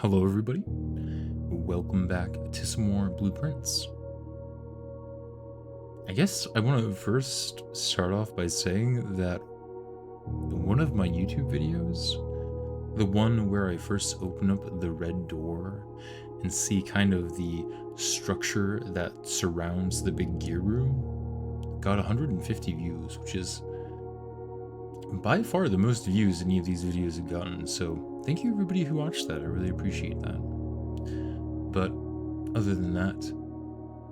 Hello, everybody. Welcome back to some more blueprints. I guess I want to first start off by saying that one of my YouTube videos, the one where I first open up the red door and see kind of the structure that surrounds the big gear room, got 150 views, which is by far the most views any of these videos have gotten. So thank you everybody who watched that. I really appreciate that. But other than that,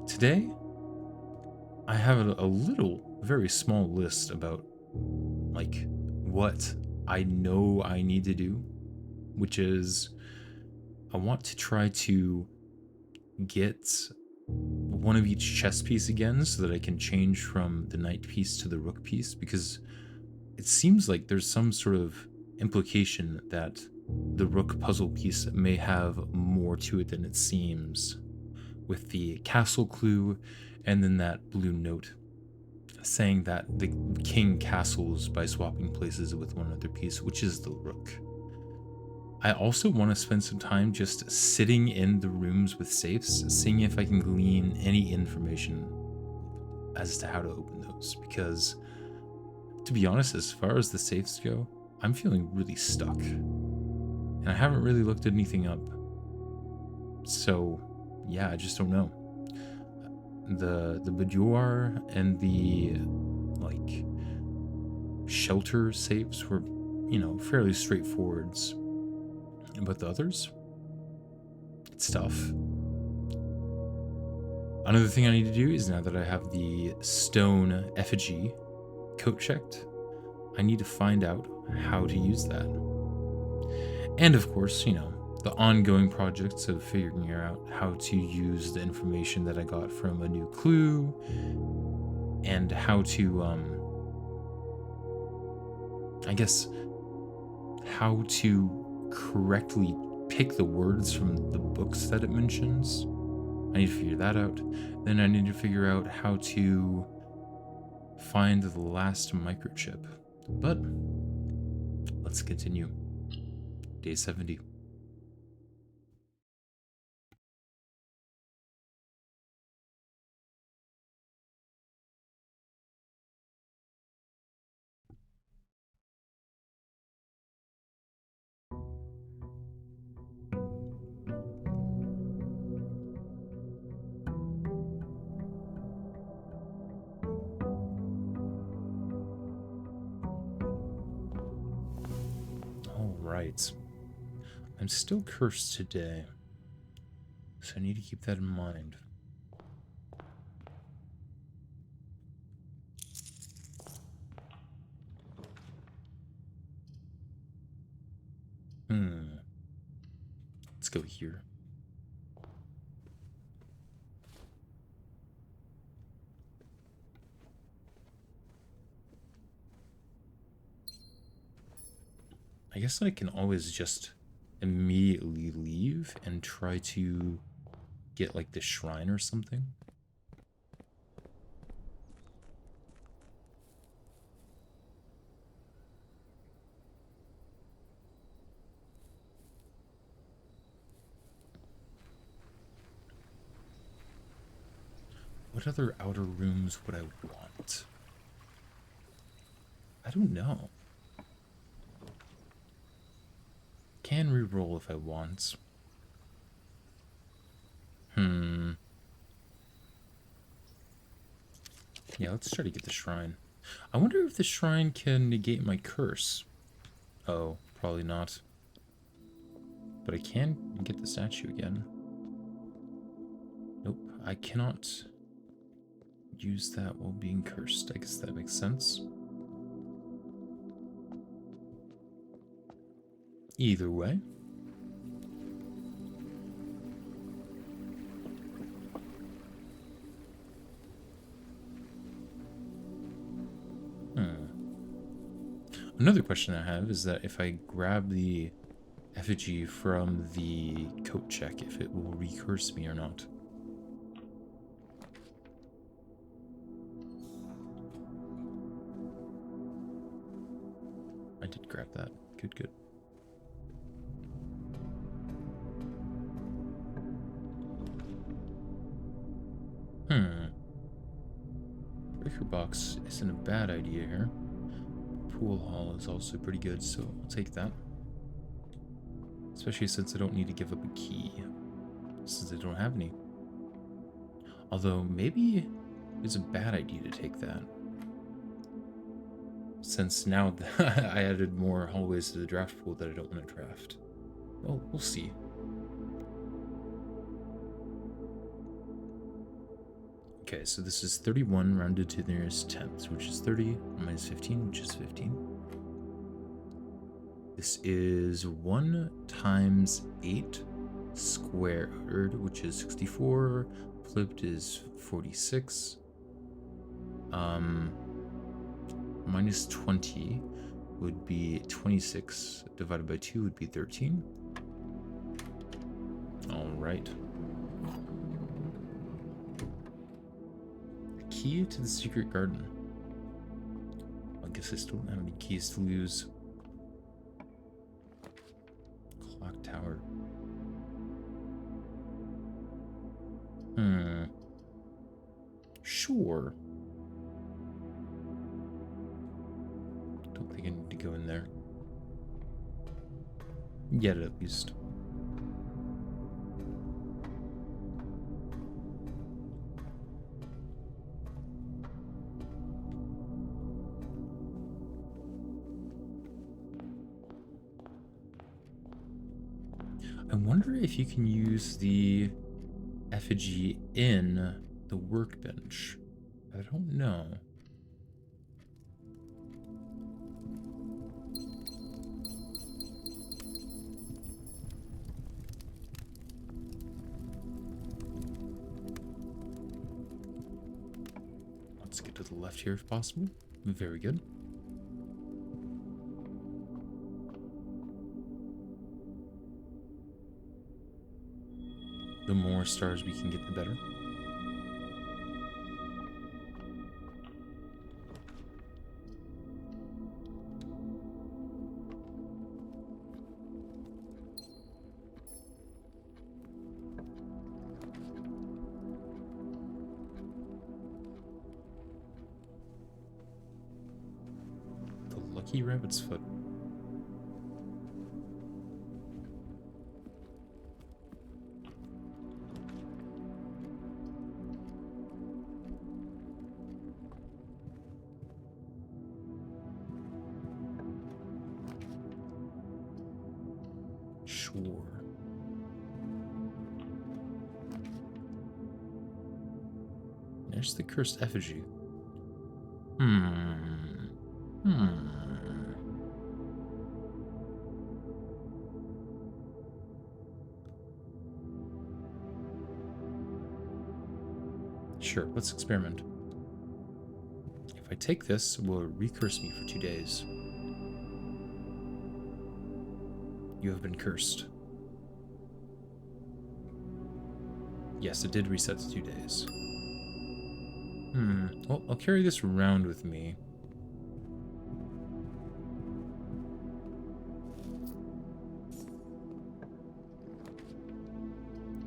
today I have a little, very small list about like what I know I need to do, which is I want to try to get one of each chess piece again so that I can change from the knight piece to the rook piece, because it seems like there's some sort of implication that the rook puzzle piece may have more to it than it seems, with the castle clue and then that blue note saying that the king castles by swapping places with one other piece, which is the rook. I also want to spend some time just sitting in the rooms with safes, seeing if I can glean any information as to how to open those, because to be honest, as far as the safes go, I'm feeling really stuck. And I haven't really looked anything up. So, yeah, I just don't know. The boudoir and the, like, shelter safes were, fairly straightforwards. But the others? It's tough. Another thing I need to do is, now that I have the stone effigy coat checked, I need to find out how to use that. And of course, the ongoing projects of figuring out how to use the information that I got from a new clue, and how to, I guess, how to correctly pick the words from the books that it mentions. I need to figure that out. Then I need to figure out how to find the last microchip. But let's continue. Day 70. All right. I'm still cursed today, so I need to keep that in mind. Let's go here. I guess I can always just immediately leave and try to get like the shrine or something. What other outer rooms would I want? I don't know. Can reroll if I want. Yeah, let's try to get the shrine. I wonder if the shrine can negate my curse. Oh, probably not. But I can get the statue again. Nope, I cannot use that while being cursed. I guess that makes sense. Either way. Another question I have is that if I grab the effigy from the coat check, if it will recurse me or not. I did grab that. Good, good. Hmm. Breaker box isn't a bad idea here. Pool hall is also pretty good, so I'll take that. Especially since I don't need to give up a key, since I don't have any. Although, maybe it's a bad idea to take that. Since now I added more hallways to the draft pool that I don't want to draft. Well, we'll see. Okay, so this is 31 rounded to the nearest 10th, which is 30, minus 15, which is 15. This is 1 times 8 squared, which is 64. Flipped is 46. Minus 20 would be 26. Divided by 2 would be 13. All right. Key to the secret garden. I guess I still don't have any keys to lose. Clock tower. Sure. Don't think I need to go in there. Yet, at least. I wonder if you can use the effigy in the workbench. I don't know. Let's get to the left here if possible. Very good. The more stars we can get, the better. The lucky rabbit's foot. Sure. There's the cursed effigy. Sure, let's experiment. If I take this, it will recurse me for 2 days. You have been cursed. Yes, it did reset to 2 days. Well, I'll carry this around with me.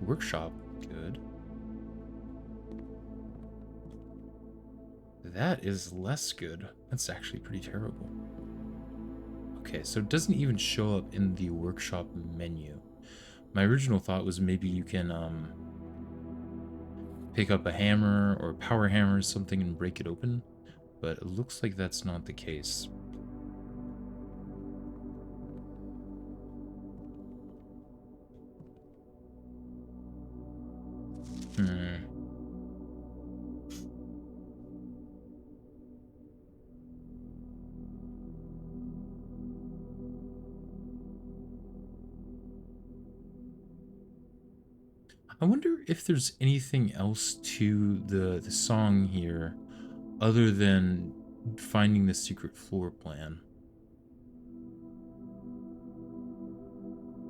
Workshop, good. That is less good. That's actually pretty terrible. Okay, so it doesn't even show up in the workshop menu. My original thought was maybe you can pick up a hammer or a power hammer or something and break it open, but it looks like that's not the case. I wonder if there's anything else to the song here other than finding the secret floor plan.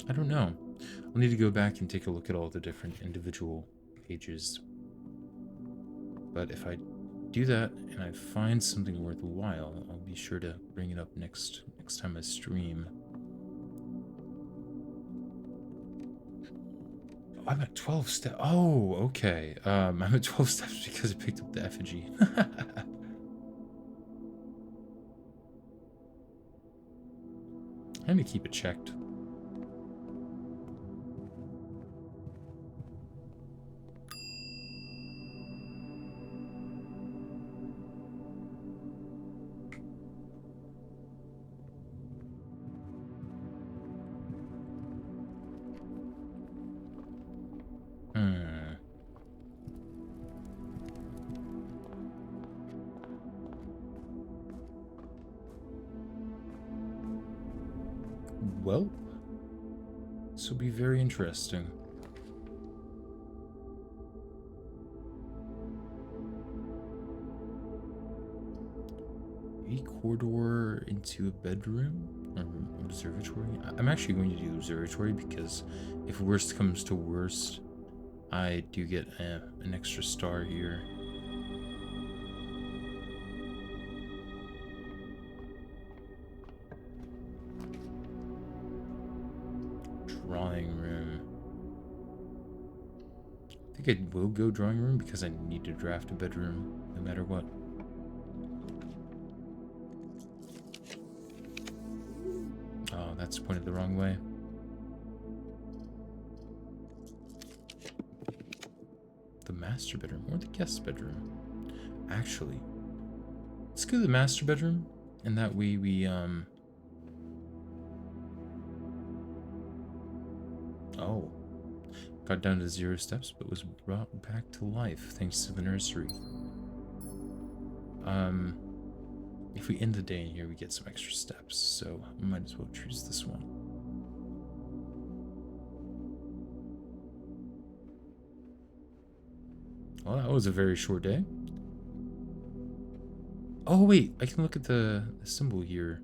I don't know. I'll need to go back and take a look at all the different individual pages. But if I do that and I find something worthwhile, I'll be sure to bring it up next time I stream. I'm at 12 steps. Oh, okay. I'm at 12 steps because I picked up the effigy. I'm gonna keep it checked. Well, this will be very interesting. A corridor into a bedroom or observatory. I'm actually going to do observatory because if worst comes to worst, I do get an extra star here. Drawing room. I think I will go drawing room because I need to draft a bedroom no matter what. Oh, that's pointed the wrong way. The master bedroom or the guest bedroom? Actually, let's go to the master bedroom, and that way we oh, got down to 0 steps, but was brought back to life thanks to the nursery. If we end the day in here, we get some extra steps, so I might as well choose this one. Well, that was a very short day. Oh, wait, I can look at the symbol here.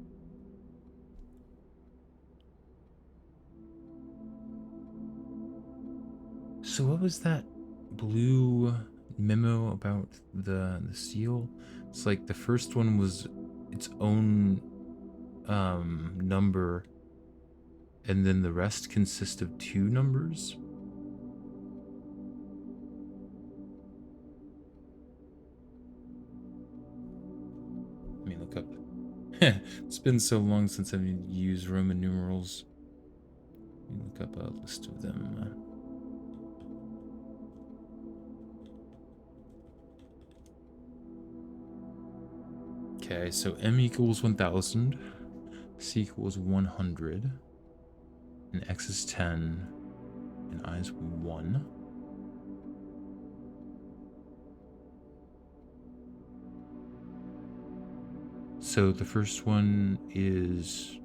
So what was that blue memo about the seal? It's like the first one was its own number, and then the rest consist of 2 numbers. Let me look up. It's been so long since I've used Roman numerals. Let me look up a list of them. Okay, so M equals 1000, C equals 100, and X is 10, and I is 1. So the first one is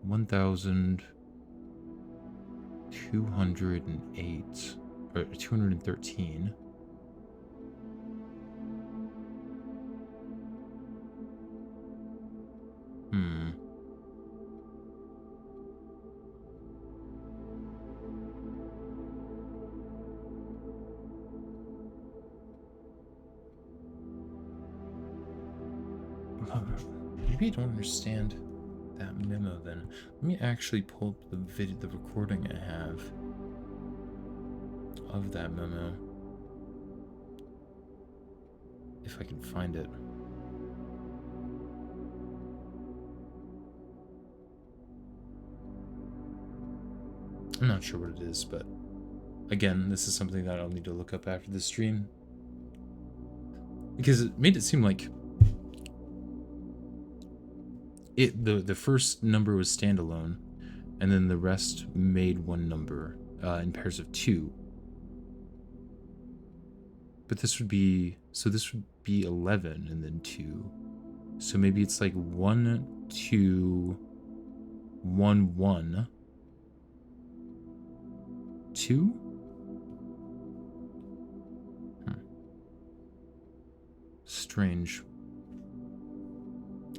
1208, or 213. Maybe I don't understand that memo then. Let me actually pull up the recording I have of that memo. If I can find it. I'm not sure what it is, but again, this is something that I'll need to look up after the stream. Because it made it seem like the first number was standalone, and then the rest made one number in pairs of 2. But this would be, so this would be 11 and then 2. So maybe it's like 1, 2, 1, 1, 2? Strange.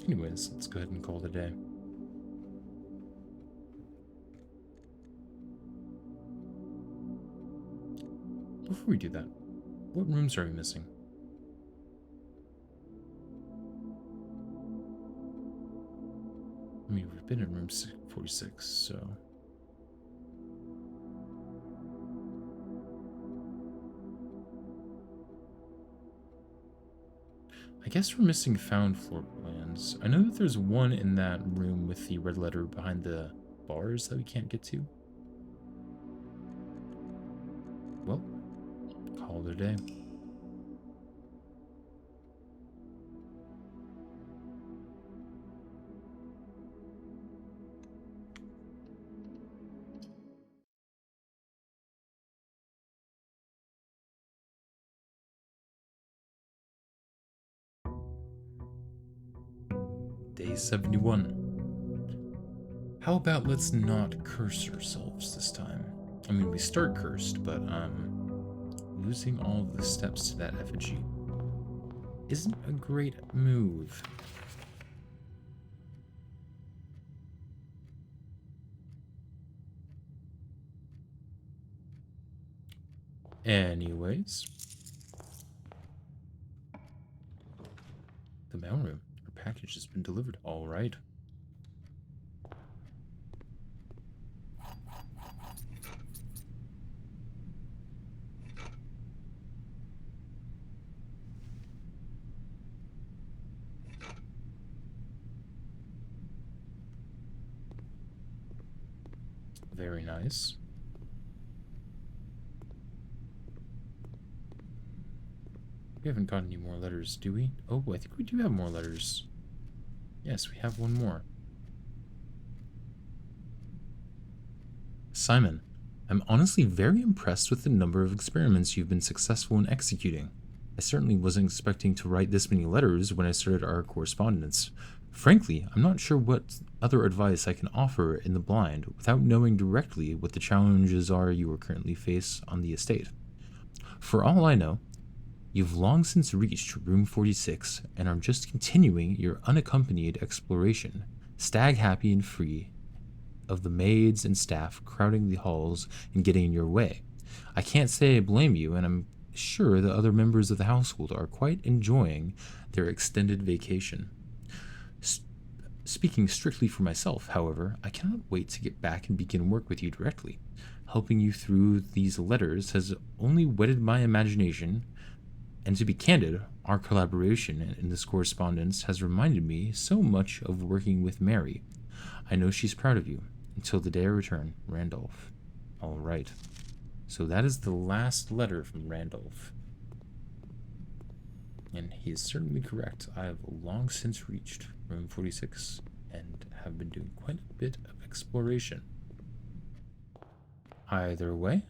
Anyways, let's go ahead and call it a day. Before we do that, what rooms are we missing? I mean, we've been in room 46, so... I guess we're missing found floor plans. I know that there's one in that room with the red letter behind the bars that we can't get to. Well, call it a day. Day 71. How about let's not curse ourselves this time? I mean, we start cursed, but losing all of the steps to that effigy isn't a great move. Anyways, the mailroom. Our package has been delivered. All right. Very nice. We haven't got any more letters, do we? Oh, I think we do have more letters. Yes, we have one more. Simon, I'm honestly very impressed with the number of experiments you've been successful in executing. I certainly wasn't expecting to write this many letters when I started our correspondence. Frankly, I'm not sure what other advice I can offer in the blind without knowing directly what the challenges are you currently face on the estate. For all I know, you've long since reached room 46 and are just continuing your unaccompanied exploration, stag happy and free of the maids and staff crowding the halls and getting in your way. I can't say I blame you, and I'm sure the other members of the household are quite enjoying their extended vacation. Speaking strictly for myself, however, I cannot wait to get back and begin work with you directly. Helping you through these letters has only whetted my imagination, and to be candid, our collaboration in this correspondence has reminded me so much of working with Mary. I know she's proud of you. Until the day I return, Randolph. All right. So that is the last letter from Randolph. And he is certainly correct. I have long since reached room 46 and have been doing quite a bit of exploration. Either way,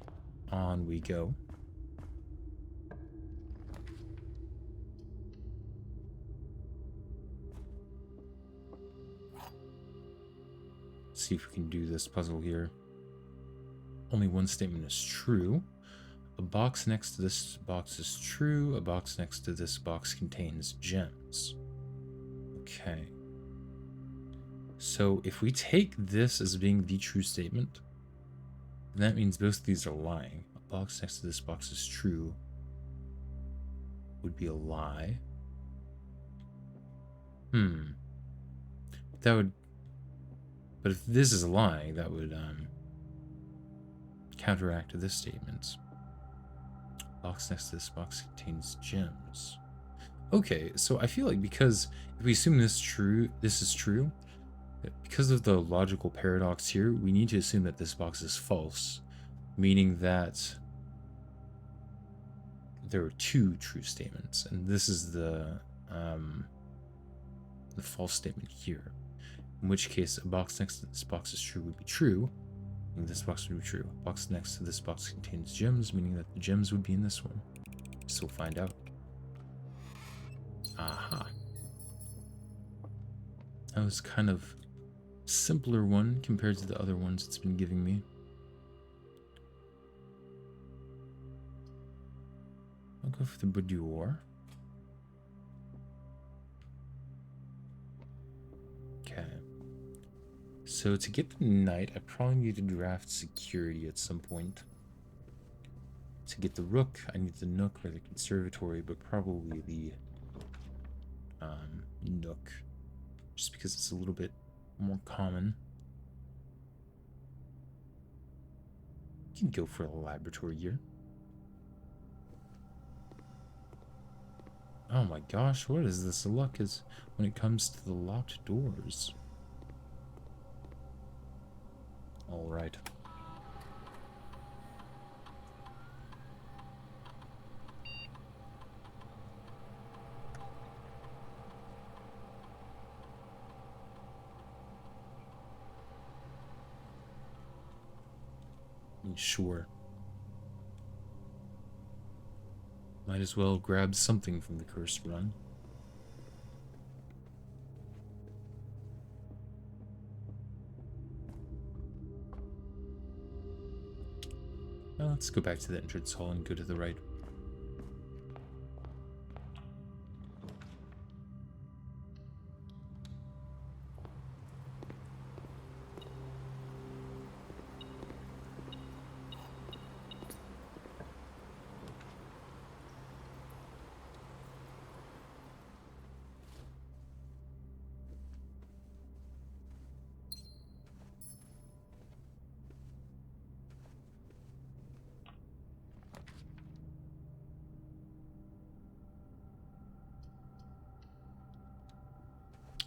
on we go. Let's see if we can do this puzzle here. Only one statement is true. A box next to this box is true. A box next to this box contains gems. Okay. So if we take this as being the true statement, then that means both of these are lying. A box next to this box is true would be a lie. That would... But if this is lying, that would counteract this statement. Box next to this box contains gems. Okay, so I feel like because if we assume this is true, because of the logical paradox here, we need to assume that this box is false, meaning that there are two true statements, and this is the false statement here. In which case, a box next to this box is true would be true, and this box would be true. A box next to this box contains gems, meaning that the gems would be in this one. So we'll find out. Aha. That was kind of simpler one compared to the other ones it's been giving me. I'll go for the boudoir. Okay. So to get the knight, I probably need to draft security at some point. To get the rook, I need the nook or the conservatory, but probably the nook, just because it's a little bit more common. You can go for a laboratory here. Oh my gosh, what is this luck is when it comes to the locked doors? Alright. Sure. Might as well grab something from the cursed run. Now let's go back to the entrance hall and go to the right.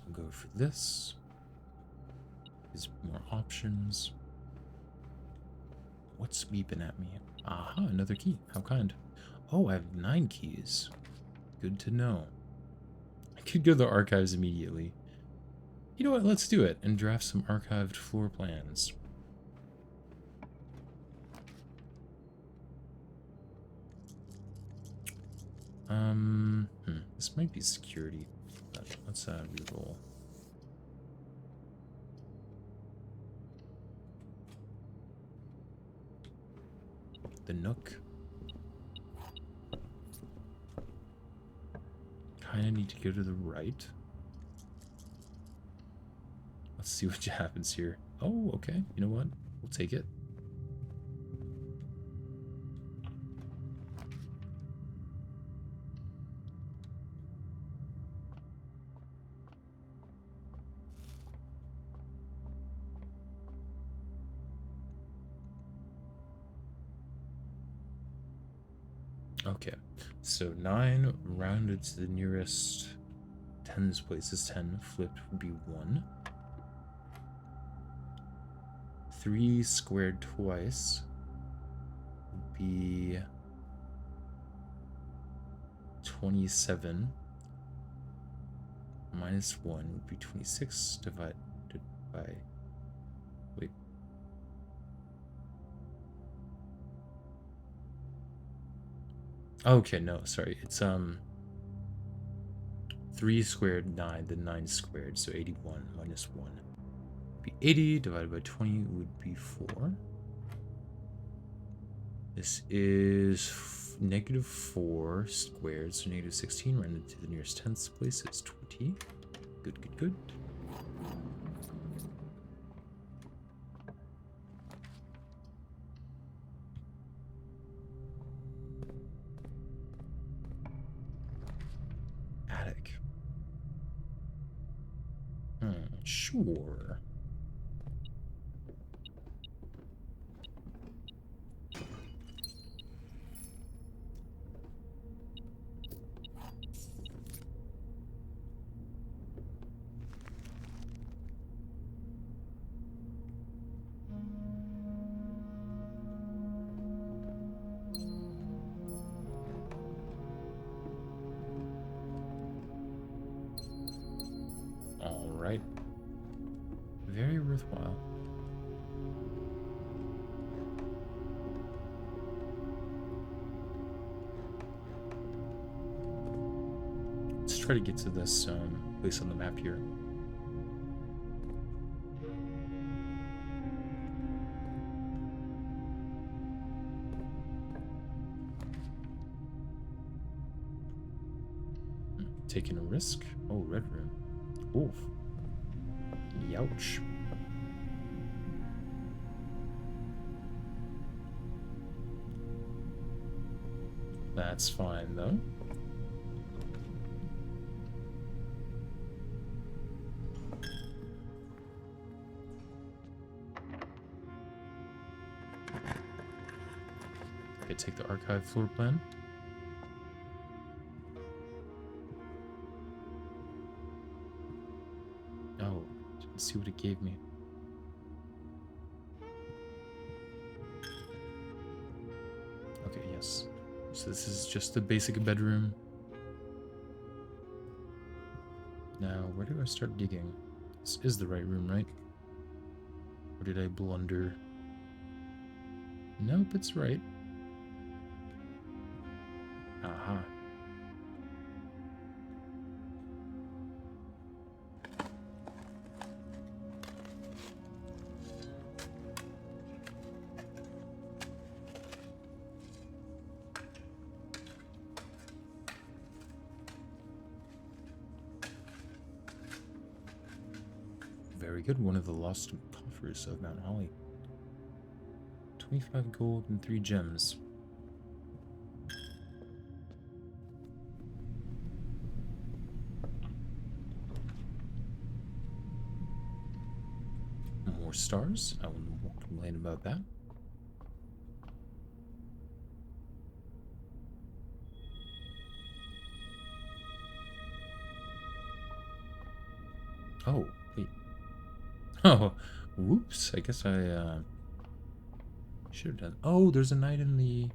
I'll go for this. There's more options. What's beeping at me? Aha, another key. How kind. Oh, I have 9 keys. Good to know. I could go to the archives immediately. You know what? Let's do it and draft some archived floor plans. This might be security, but let's reroll. The Nook. Kinda need to go to the right. Let's see what happens here. Oh, okay. You know what? We'll take it. Okay, so 9 rounded to the nearest tens place is 10, flipped would be 1. 3 squared twice would be 27. Minus 1 would be 26 divided by... Wait. Okay, no, sorry. It's 3 squared 9, then 9 squared, so 81 minus 1 would be 80 divided by 20 would be 4. This is negative 4 squared, so negative 16 rounded to the nearest tenths place is 20. Good, good, good. Attic. Sure. Alright. Very worthwhile. Let's try to get to this place on the map here. Taking a risk. Oh, red room. Oof. Youch. That's fine, though. Okay, take the archive floor plan. Let's see what it gave me. Okay, yes. So this is just a basic bedroom. Now, where do I start digging? This is the right room, right? Or did I blunder? Nope, it's right. Aha. Very good. One of the lost coffers of Mount Holly. 25 gold and 3 gems. More stars. I won't complain about that. Oh, wait. Oh, whoops. I guess I should have done. Oh, there's a knight in the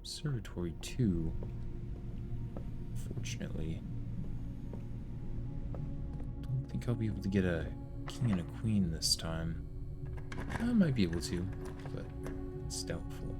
observatory too. Fortunately, don't think I'll be able to get a king and a queen this time. I might be able to, but it's doubtful.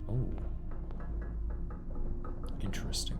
Oh, interesting.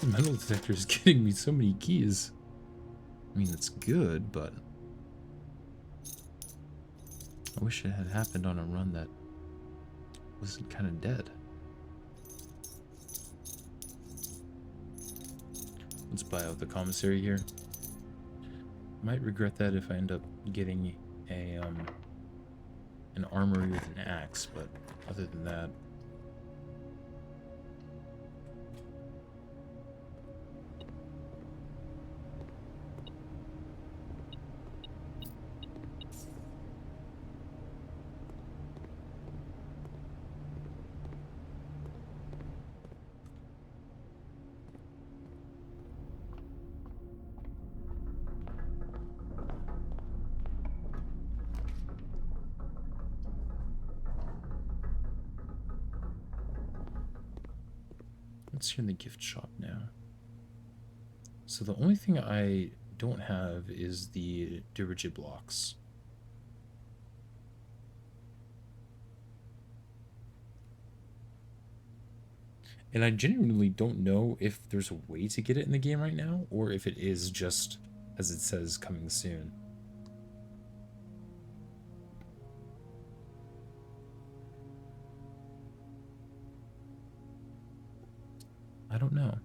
The metal detector is getting me so many keys. I mean, it's good, but I wish it had happened on a run that was kind of dead. Let's buy out the commissary here. Might regret that if I end up getting a an armory with an axe, but other than that. Let's see in the gift shop now. So the only thing I don't have is the dirigid blocks. And I genuinely don't know if there's a way to get it in the game right now, or if it is just, as it says, coming soon. I don't know.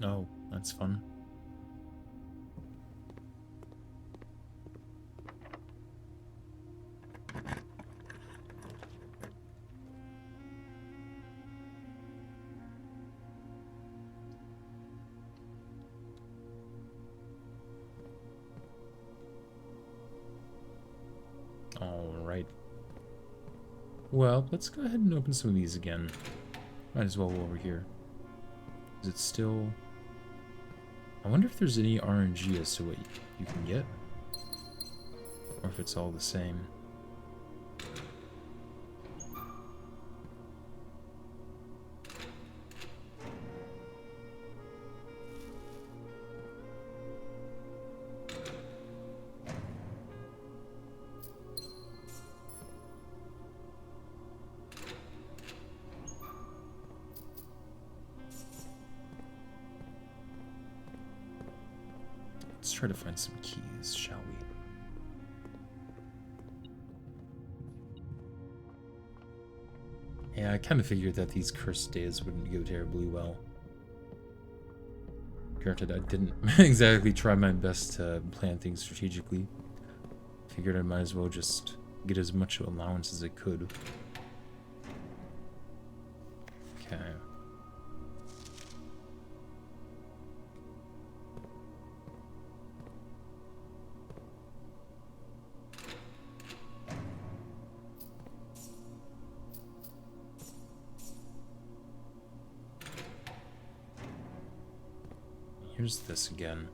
Oh, that's fun. Alright. Well, let's go ahead and open some of these again. Might as well go over here. Is it still... I wonder if there's any RNG as to what you can get. or if it's all the same. Let's try to find some keys, shall we? Yeah, I kind of figured that these cursed days wouldn't go terribly well. Granted, I didn't exactly try my best to plan things strategically. Figured I might as well just get as much allowance as I could. Okay. Here's this again.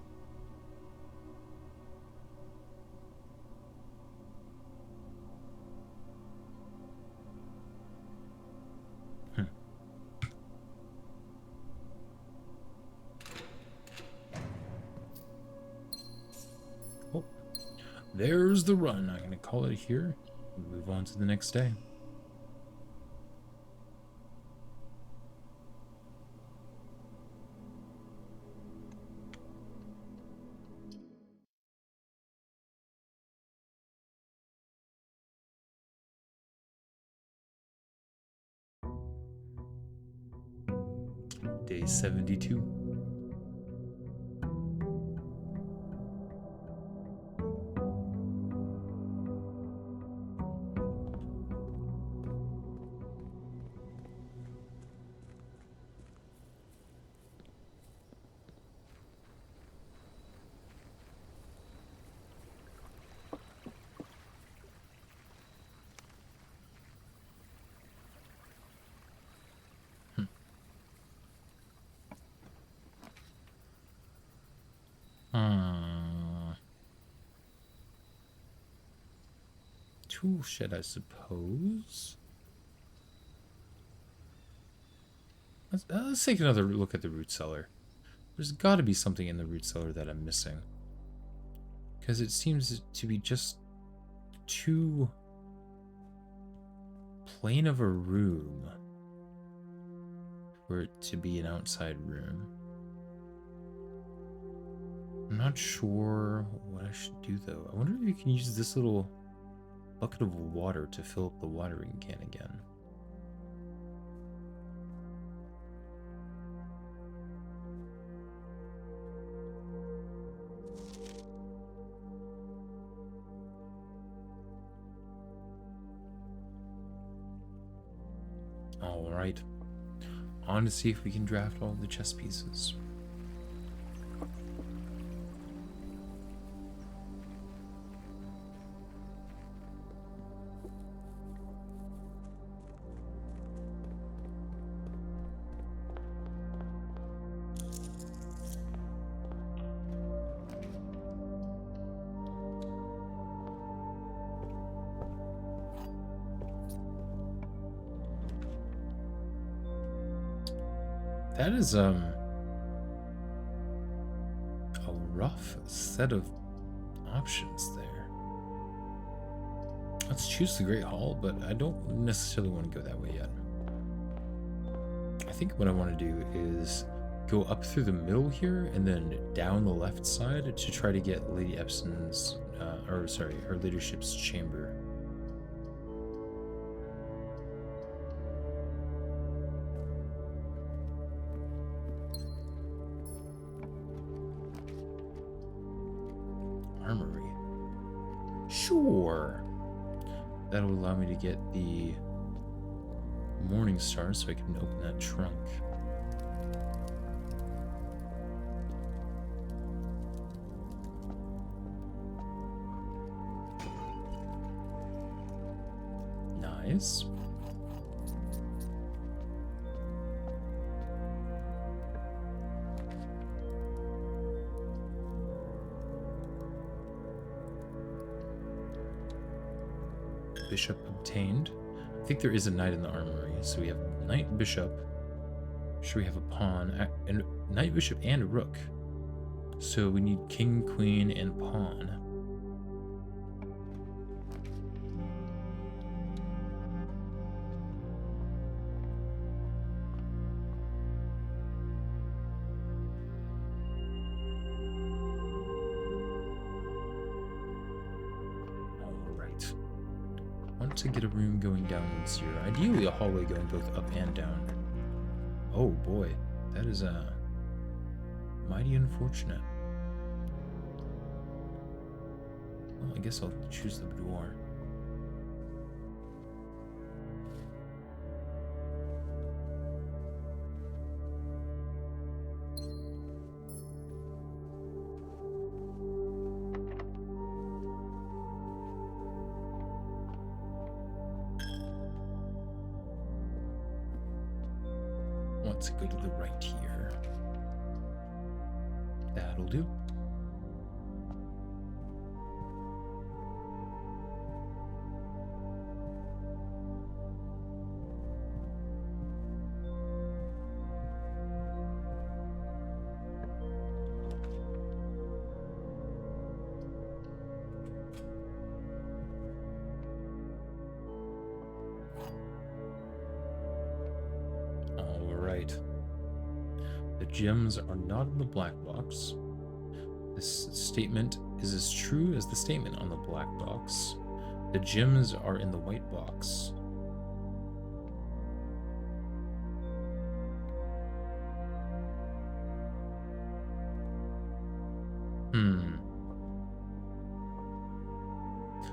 Oh, there's the run. I'm gonna call it here. Move on to the next day. Day 72. Tool shed, I suppose. Let's take another look at the root cellar. There's got to be something in the root cellar that I'm missing. Because it seems to be just too plain of a room for it to be an outside room. I'm not sure what I should do, though. I wonder if you can use this little bucket of water to fill up the watering can again. Alright. On to see if we can draft all the chess pieces. That is a rough set of options there. Let's choose the Great Hall, but I don't necessarily want to go that way yet. I think what I want to do is go up through the middle here and then down the left side to try to get Lady Epson's, her leadership's chamber. Armory. Sure. That'll allow me to get the Morning Star so I can open that trunk. Nice. bishop obtained. I think there is a knight in the armory. So we have knight, bishop. Sure, we have a pawn, and knight, bishop, and a rook. So we need king, queen, and pawn. To get a room going downwards here. Ideally a hallway going both up and down. Oh boy, that is mighty unfortunate. Well, I guess I'll choose the boudoir. To go to the right here. That'll do. The gems are not in the black box. This statement is as true as the statement on the black box. The gems are in the white box.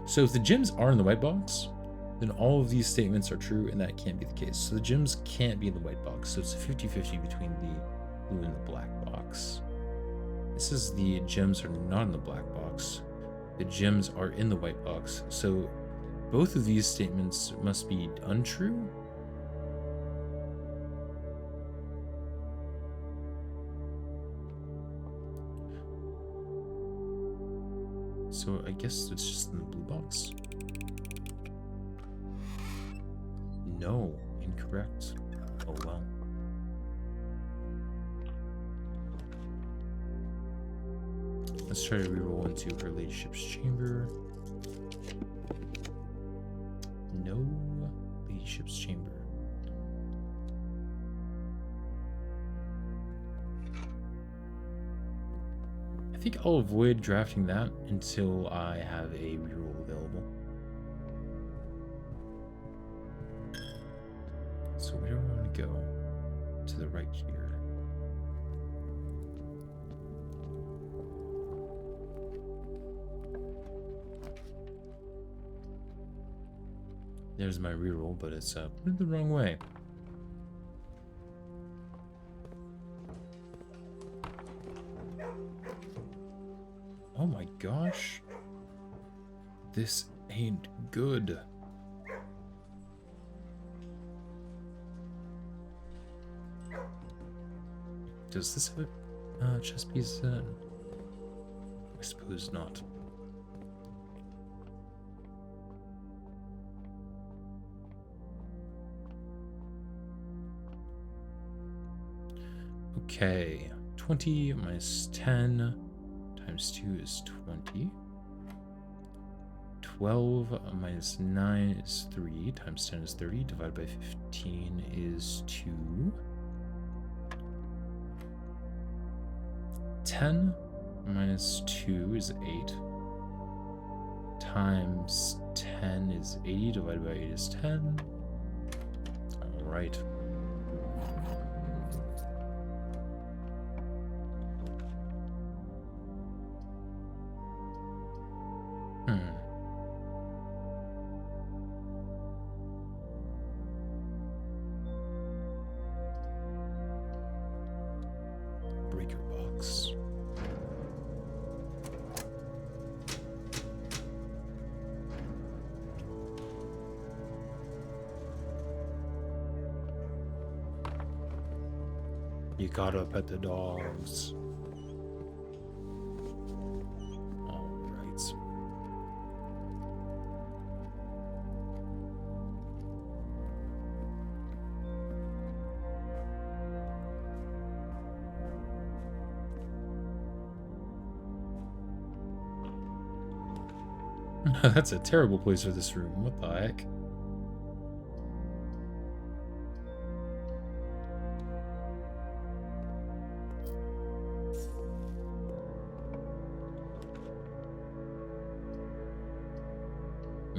So if the gems are in the white box, then all of these statements are true, and that can't be the case. So the gems can't be in the white box, so it's a 50-50 between the blue and the black box. This is the gems are not in the black box. The gems are in the white box. So both of these statements must be untrue. So I guess it's just in the blue box. No, incorrect. Oh well. Let's try to reroll into her ladyship's chamber. No ladyship's chamber. I think I'll avoid drafting that until I have a reroll available. So where do I want to go? To the right here. There's my reroll, but it's put it the wrong way. Oh my gosh. This ain't good. Does this have a chess piece? I suppose not. Okay, 20 minus 10 times 2 is 20. 12 minus 9 is 3 times 10 is 30. Divided by 15 is 2. 10 minus 2 is 8. Times 10 is 80. Divided by 8 is 10. All right. Breaker box. You gotta pet the dogs. All right. That's a terrible place for this room. What the heck?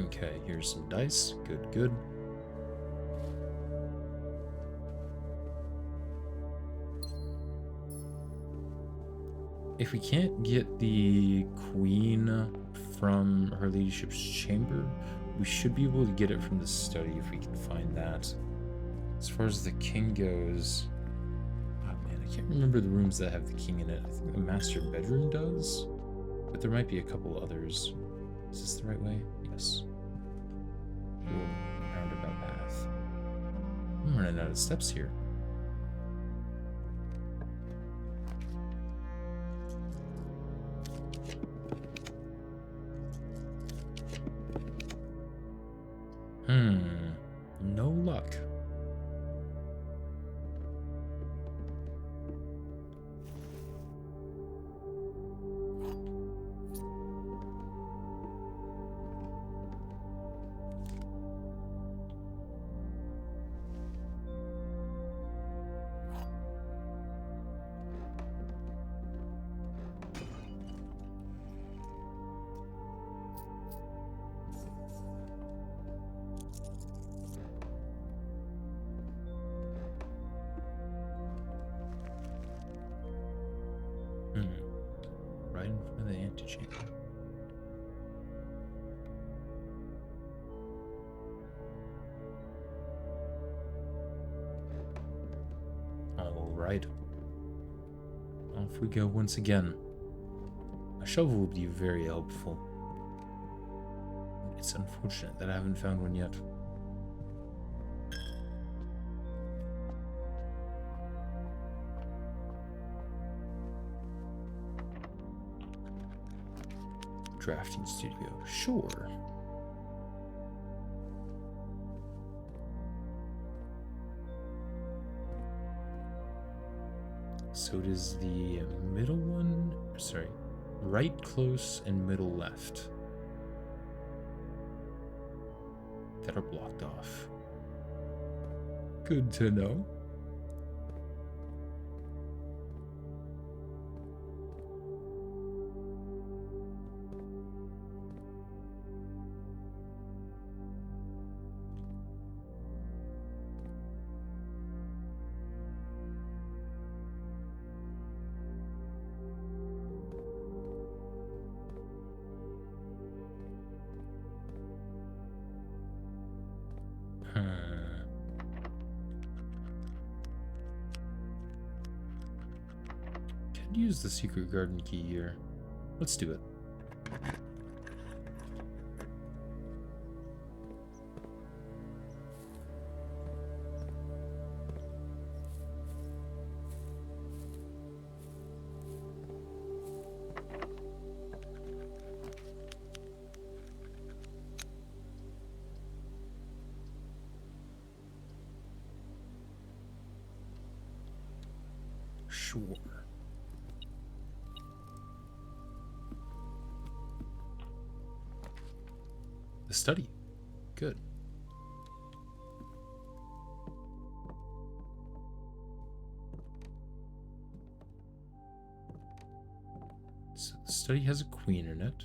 Okay, here's some dice. Good, good. If we can't get the queen from her ladyship's chamber, we should be able to get it from the study if we can find that. As far as the king goes, oh man, I can't remember the rooms that have the king in it. I think the master bedroom does, but there might be a couple others. Is this the right way? Yes. Little roundabout path. I'm running out of steps here. No luck. Right in front of the antechamber. All right. Off we go once again. A shovel will be very helpful. It's unfortunate that I haven't found one yet. Drafting studio, sure. So it is the middle one, sorry, right close and middle left that are blocked off. Good to know. Could use the secret garden key here. Let's do it. Sure. The study. Good. So the study has a queen in it.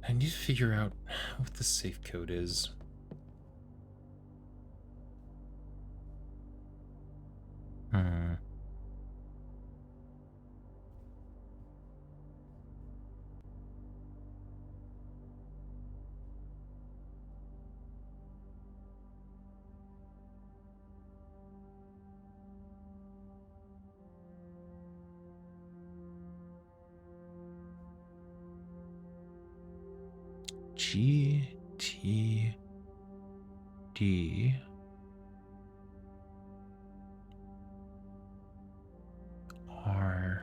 I need to figure out what the safe code is. GTD RN.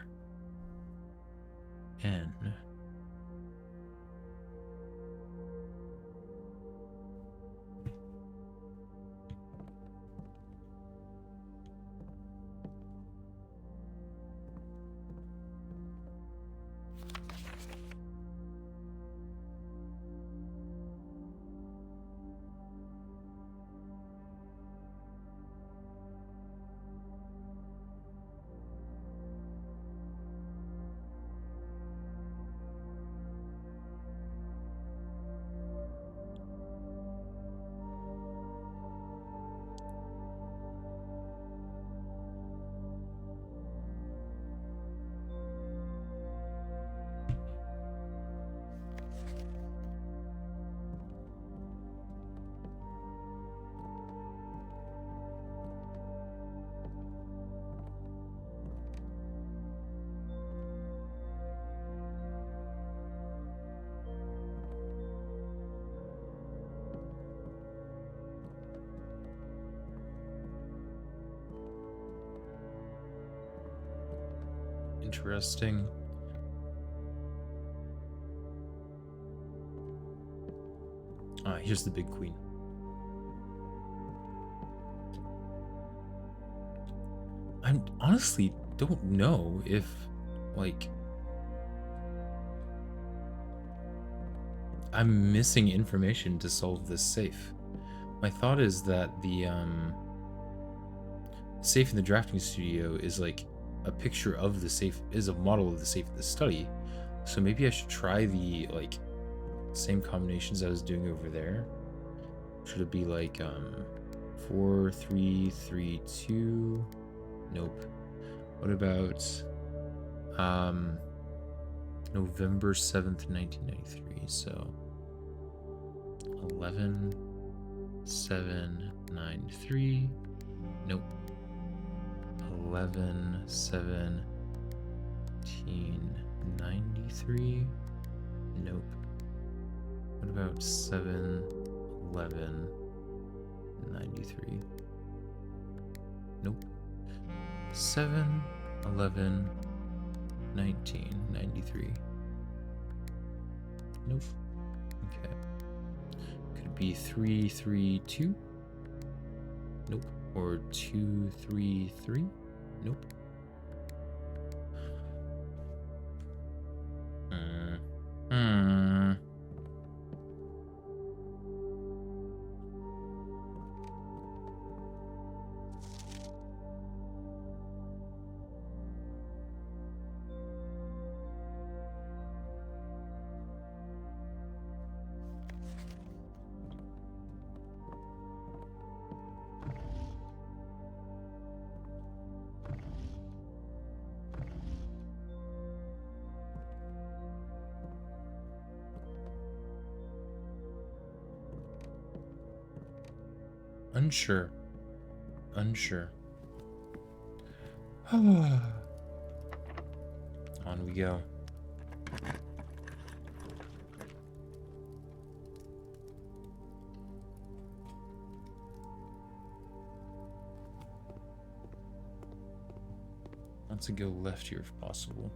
interesting. Ah, here's the big queen. I honestly don't know if, like, I'm missing information to solve this safe. My thought is that the safe in the drafting studio is like a picture of the safe, is a model of the safe in the study. So maybe I should try the like same combinations I was doing over there. Should it be like 4 3 3 2? Nope. What about November 7th, 1993? So 11 7 9 3. Nope. 11 7 93. Nope. What about 7 11 93? Nope. 7 11 1993. Nope. Okay. Could it be 3 3 2? Nope. Or 2 3 3? Nope. Unsure. On we go. Want to go left here if possible.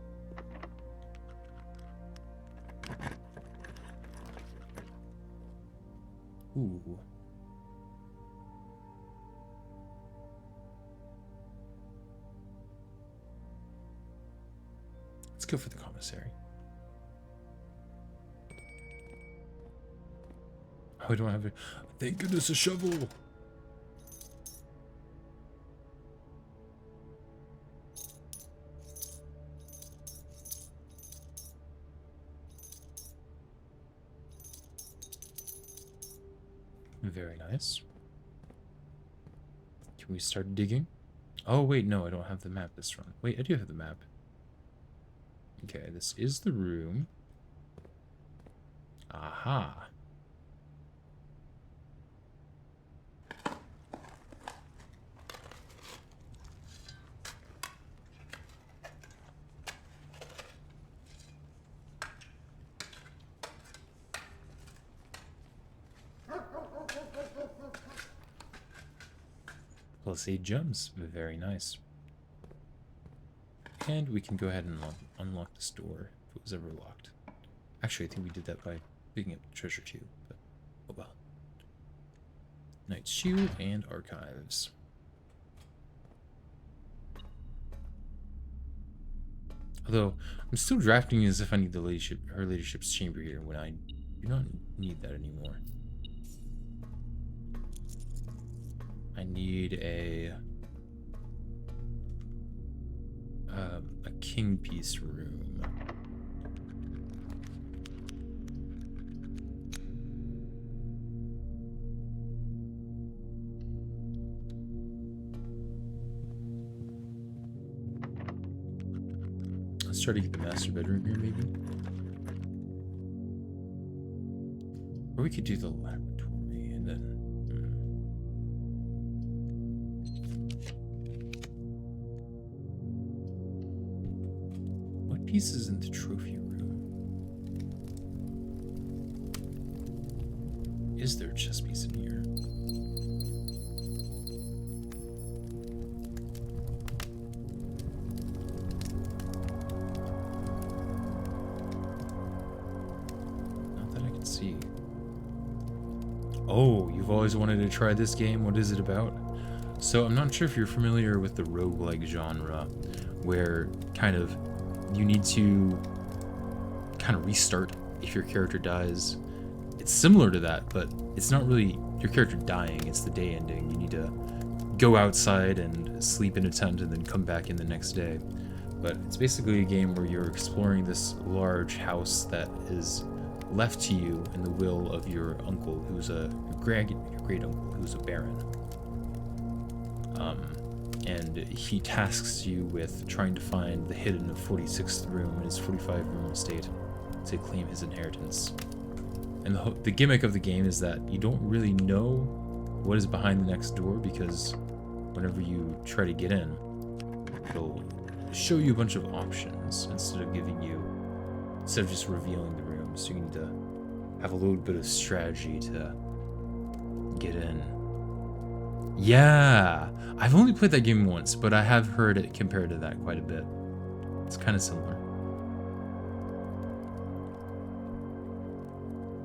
Ooh. Let's go for the commissary. Oh, I don't have it. Thank goodness, a shovel. Very nice. Can we start digging? Oh, wait, no, I don't have the map this run. Wait, I do have the map. Okay, this is the room. Aha. Plus 8 gems. Very nice. And we can go ahead and unlock this door if it was ever locked. Actually, I think we did that by picking up the treasure too, but oh well. Knight's Shield and Archives. Although, I'm still drafting as if I need the ladyship, her ladyship's chamber here when I do not need that anymore. I need a king piece room. Let's try to get the master bedroom here, maybe. Or we could do the laboratory and then. What pieces in the trophy room? Is there a chess piece in here? Oh, you've always wanted to try this game? What is it about? So I'm not sure if you're familiar with the roguelike genre, where kind of you need to kind of restart if your character dies. It's similar to that, but it's not really your character dying, it's the day ending. You need to go outside and sleep in a tent and then come back in the next day. But it's basically a game where you're exploring this large house that is left to you in the will of your uncle, who's a great uncle, who's a baron. And he tasks you with trying to find the hidden 46th room in his 45-room estate to claim his inheritance. And the gimmick of the game is that you don't really know what is behind the next door, because whenever you try to get in, it'll show you a bunch of options instead of just revealing the room. So you need to have a little bit of strategy to get in. Yeah, I've only played that game once, but I have heard it compared to that quite a bit. It's kind of similar.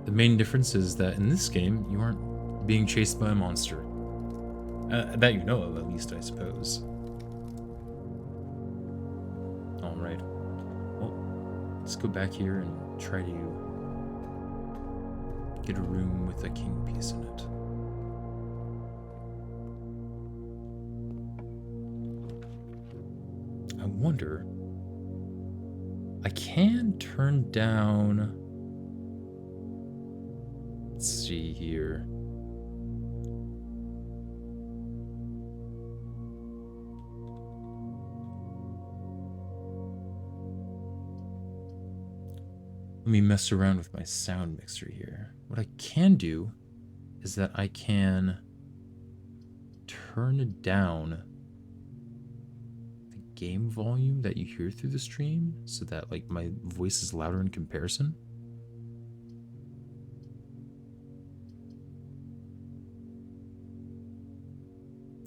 The main difference is that in this game, you aren't being chased by a monster. That you know of, at least, I suppose. Alright. Well, let's go back here and try to get a room with a king piece in it. I wonder... I can turn down... Let's see here. Let me mess around with my sound mixer here. What I can do is that I can turn down the game volume that you hear through the stream so that like my voice is louder in comparison.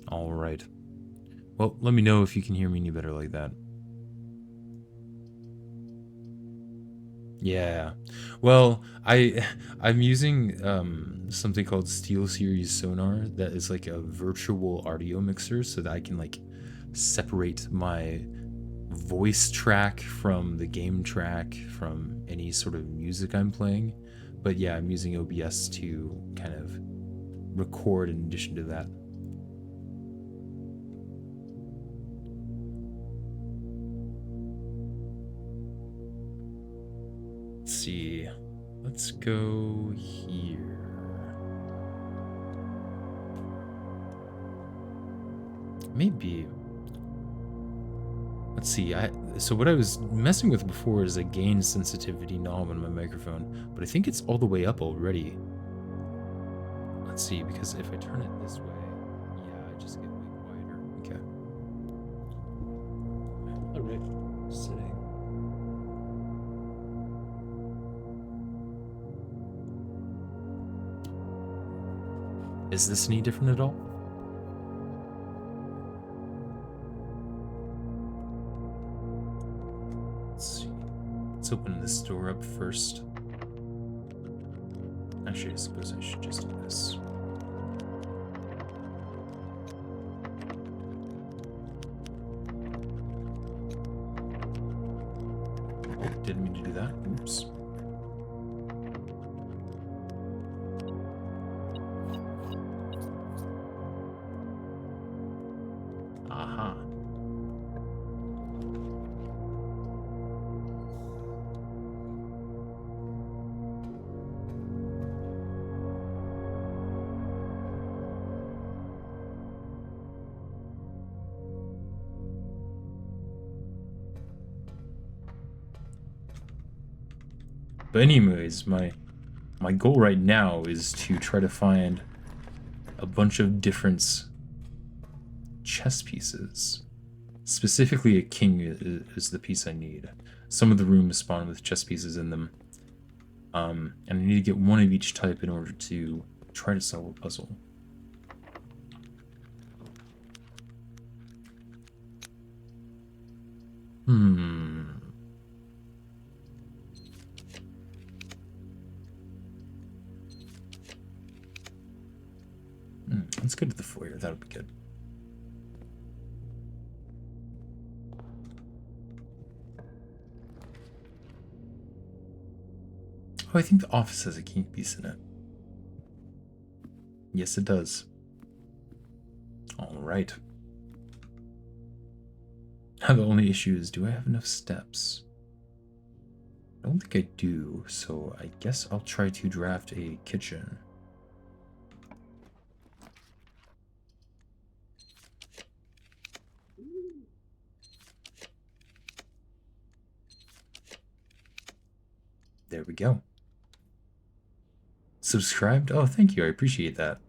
All right. Well, let me know if you can hear me any better like that. Yeah. Well, I'm using something called SteelSeries Sonar that is like a virtual audio mixer so that I can like separate my voice track from the game track from any sort of music I'm playing. But yeah, I'm using OBS to kind of record in addition to that. Let's see. Let's go here. Maybe. Let's see. So what I was messing with before is a gain sensitivity knob on my microphone, but I think it's all the way up already. Let's see, because if I turn it this way, yeah, I just get way quieter. Okay. All right. Sitting. Is this any different at all? Let's see. Let's open this door up first. Actually, I suppose I should just do this. Oh, didn't mean to do that. Oops. Aha. But anyways, my goal right now is to try to find a bunch of different chess pieces. Specifically, a king is the piece I need. Some of the rooms spawn with chess pieces in them. And I need to get one of each type in order to try to solve a puzzle. Let's go to the foyer. That'll be good. Oh, I think the office has a king piece in it. Yes, it does. All right. The only issue is, do I have enough steps? I don't think I do, so I guess I'll try to draft a kitchen. There we go. Subscribed? Oh, thank you. I appreciate that.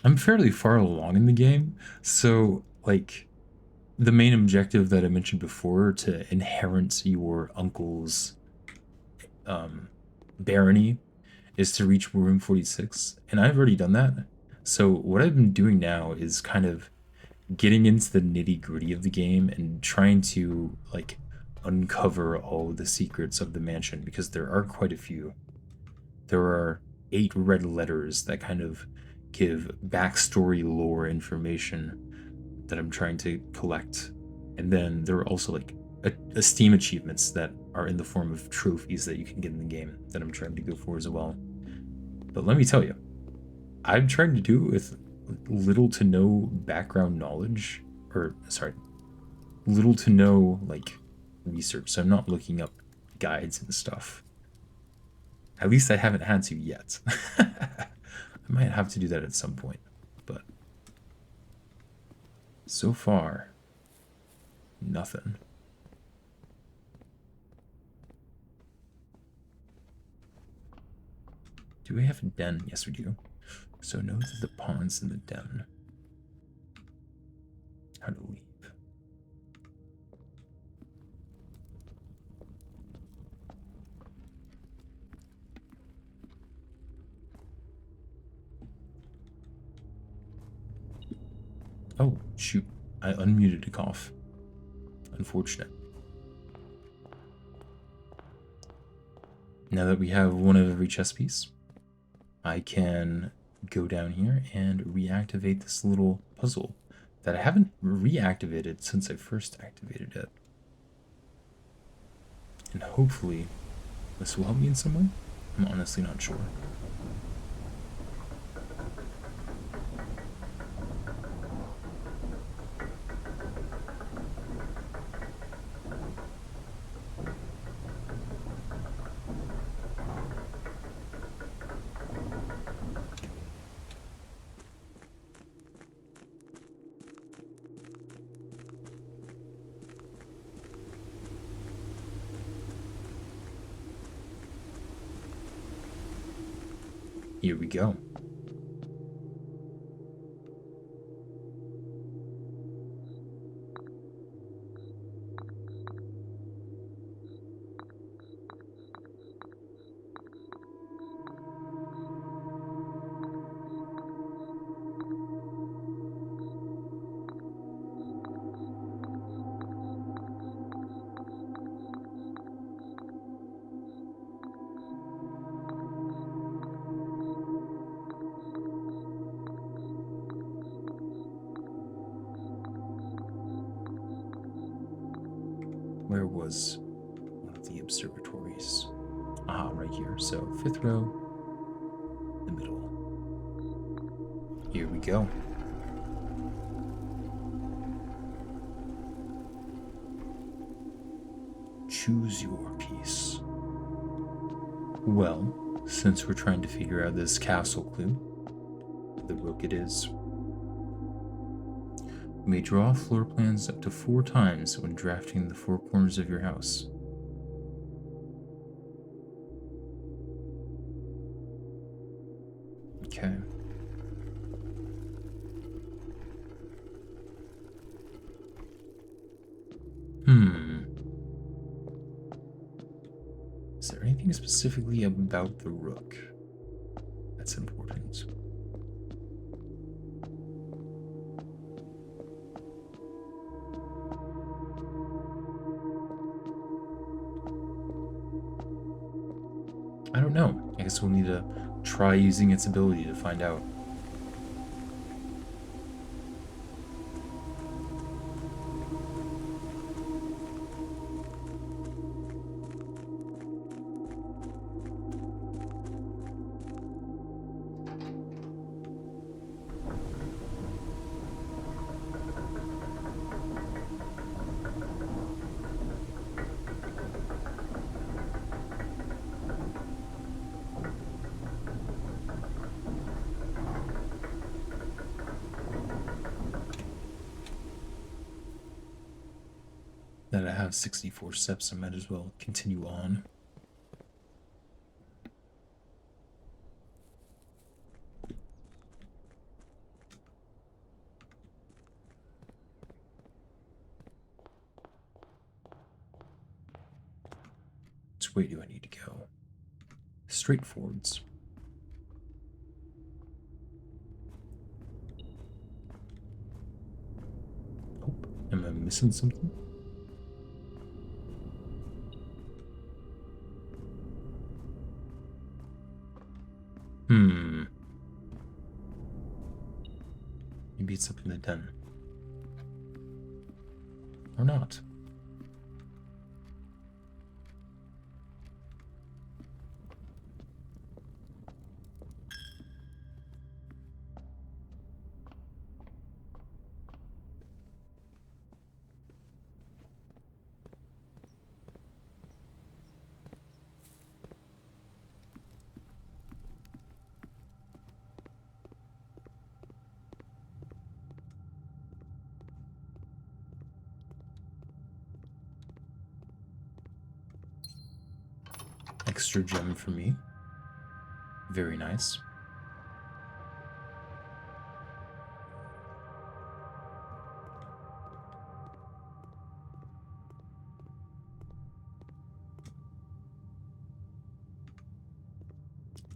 I'm fairly far along in the game, so, like, the main objective that I mentioned before, to inherit your uncle's barony, is to reach room 46, and I've already done that. So what I've been doing now is kind of getting into the nitty-gritty of the game and trying to, like, uncover all the secrets of the mansion, because there are quite a few. There are 8 red letters that kind of give backstory lore information that I'm trying to collect. And then there are also like Steam achievements that are in the form of trophies that you can get in the game that I'm trying to go for as well. But let me tell you, I'm trying to do it with little to no background knowledge, or sorry, little to no like research. So I'm not looking up guides and stuff. At least I haven't had to yet. I might have to do that at some point, but so far, nothing. Do we have a den? Yes, we do. So know that the pawn's in the den. How to leave. Oh, shoot. I unmuted a cough. Unfortunate. Now that we have one of every chess piece, I can go down here and reactivate this little puzzle that I haven't reactivated since I first activated it. And hopefully this will help me in some way. I'm honestly not sure. Here we go. Where was one of the observatories? Ah, right here. So 5th row, the middle. Here we go. Choose your piece. Well, since we're trying to figure out this castle clue, the rook it is. You may draw floor plans up to 4 times when drafting the 4 corners of your house. Okay. Is there anything specifically about the rook that's important? I don't know. I guess we'll need to try using its ability to find out. That I have 64 steps, I might as well continue on. Which way do I need to go? Straight forwards. Oh, am I missing something? Maybe it's up in the den. Or not. Extra gem for me. Very nice.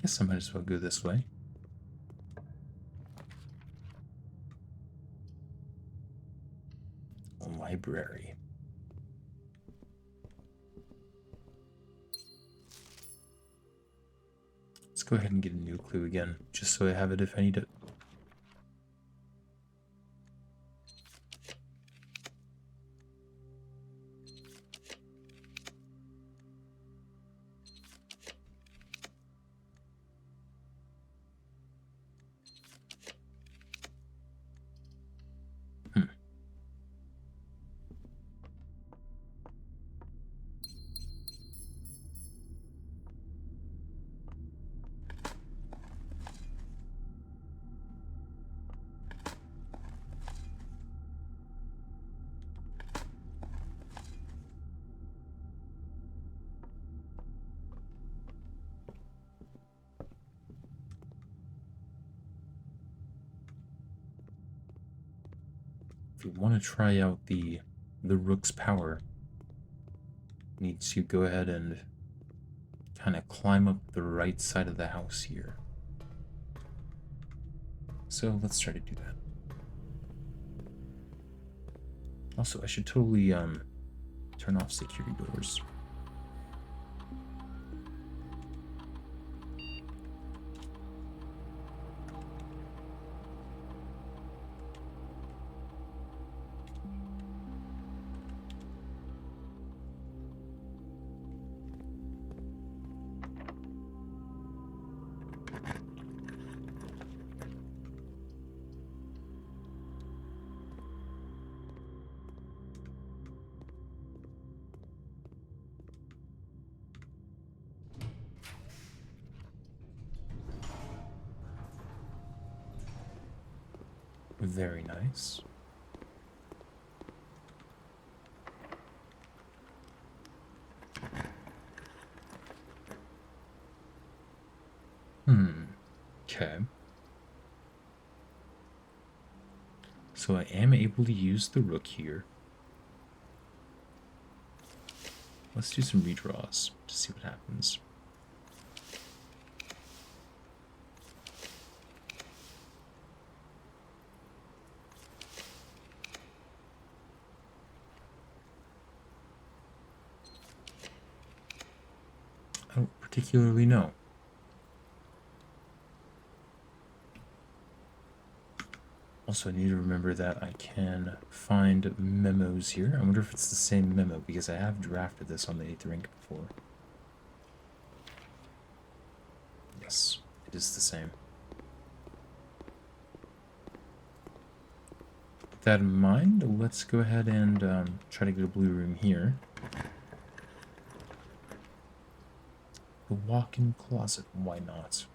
Guess I might as well go this way. Library. Let's go ahead and get a new clue again, just so I have it if I need it. If you want to try out the rook's power, you need to go ahead and kind of climb up the right side of the house here. So let's try to do that. Also, I should totally turn off security doors. Very nice. Okay. So I am able to use the rook here. Let's do some redraws to see what happens. Oh, particularly know. Also, I need to remember that I can find memos here. I wonder if it's the same memo, because I have drafted this on the 8th rank before. Yes, it is the same. With that in mind, let's go ahead and try to get a blue room here. The walk-in closet, why not?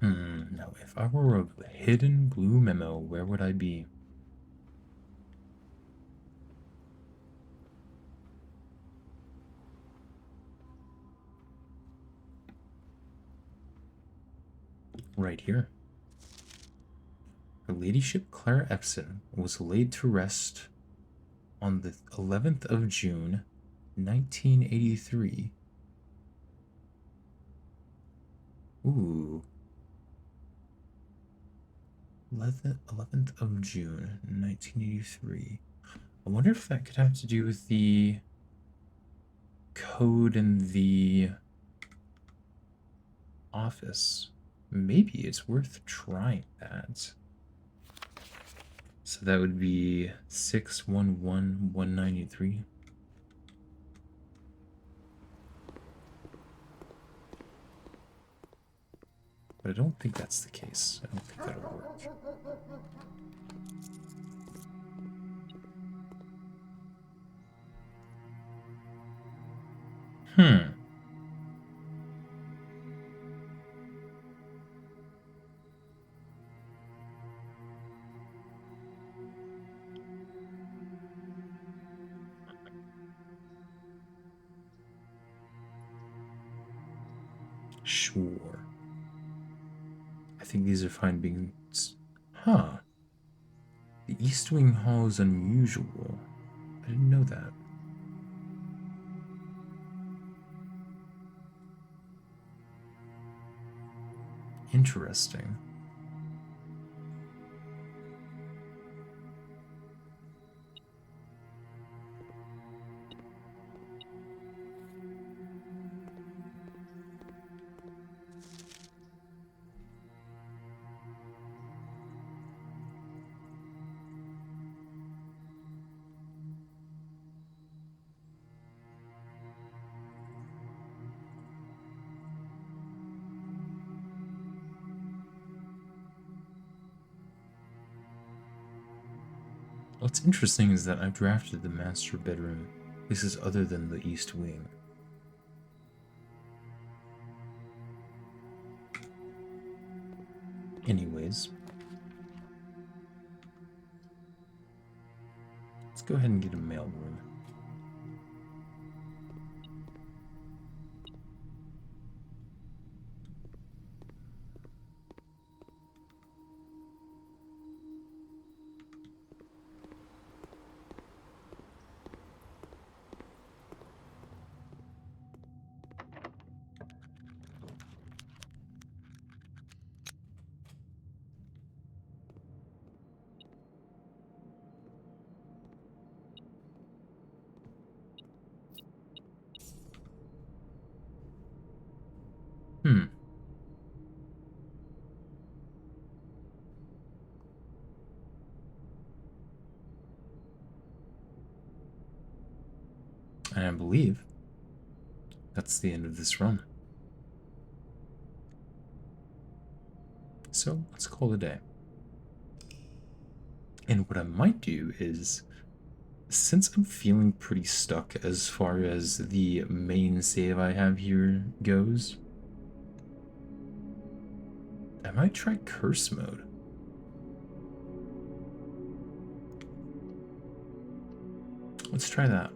Now if I were a hidden blue memo, where would I be? Right here. Her ladyship Clara Epson was laid to rest on the 11th of June, 1983. Ooh. 11th of June, 1983. I wonder if that could have to do with the code in the office. Maybe it's worth trying that. So that would be 611193. But I don't think that's the case. I don't think that'll work. Sure. I think these are fine being... Huh. The East Wing Hall is unusual. I didn't know that. Interesting. What's interesting is that I've drafted the master bedroom places other than the East Wing. Anyways, let's go ahead and get a mail room. And I believe that's the end of this run. So let's call it a day. And what I might do is, since I'm feeling pretty stuck as far as the main save I have here goes, I might try curse mode. Let's try that.